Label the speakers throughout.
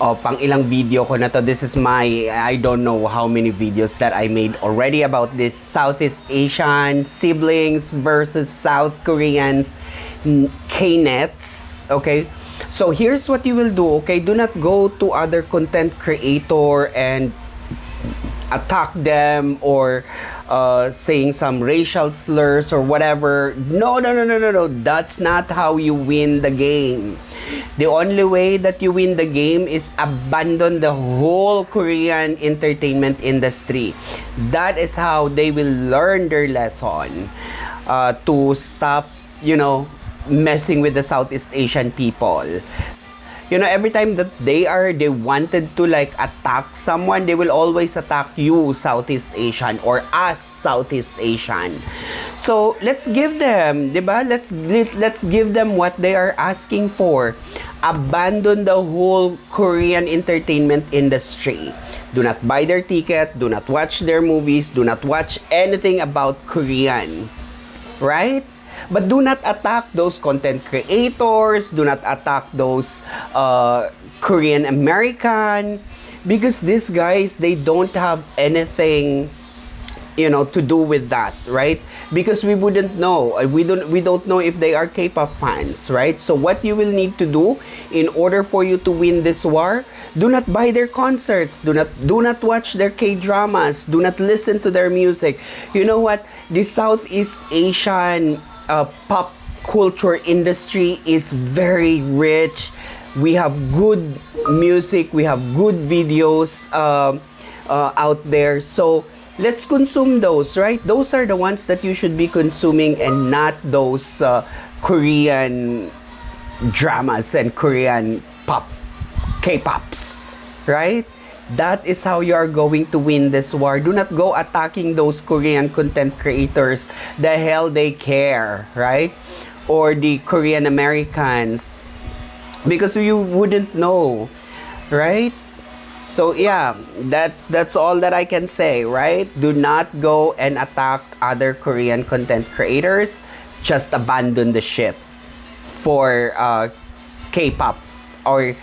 Speaker 1: O, pang ilang video ko na to. This is my, I don't know how many videos that I made already about this Southeast Asian siblings versus South Koreans K-nets. Okay? So, here's what you will do, okay? Do not go to other content creator and attack them or saying some racial slurs or whatever. No. That's not how you win the game. The only way that you win the game is abandon the whole Korean entertainment industry. That is how they will learn their lesson to stop, messing with the Southeast Asian people. Every time that they wanted to attack someone, they will always attack you, Southeast Asian, or us, Southeast Asian. So let's give them, diba? Let's give them what they are asking for. Abandon the whole Korean entertainment industry. Do not buy their ticket, do not watch their movies, do not watch anything about Korean. Right? But do not attack those content creators, do not attack those Korean American, because these guys, they don't have anything to do with that, right? Because we wouldn't know. We don't know if they are K-pop fans, right? So what you will need to do in order for you to win this war, do not buy their concerts, do not watch their K-dramas, do not listen to their music. You know what? The Southeast Asian pop culture industry is very rich. We have good music, we have good videos out there. So let's consume those, right? Those are the ones that you should be consuming, and not those Korean dramas and Korean K-pops, right? That is how you are going to win this war. Do not go attacking those Korean content creators. The hell they care, right? Or the Korean Americans, because you wouldn't know, right? So yeah, that's all that I can say, right? Do not go and attack other Korean content creators. Just abandon the ship for K-pop or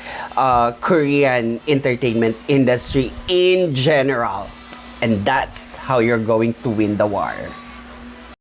Speaker 1: Korean entertainment industry in general. And that's how you're going to win the war.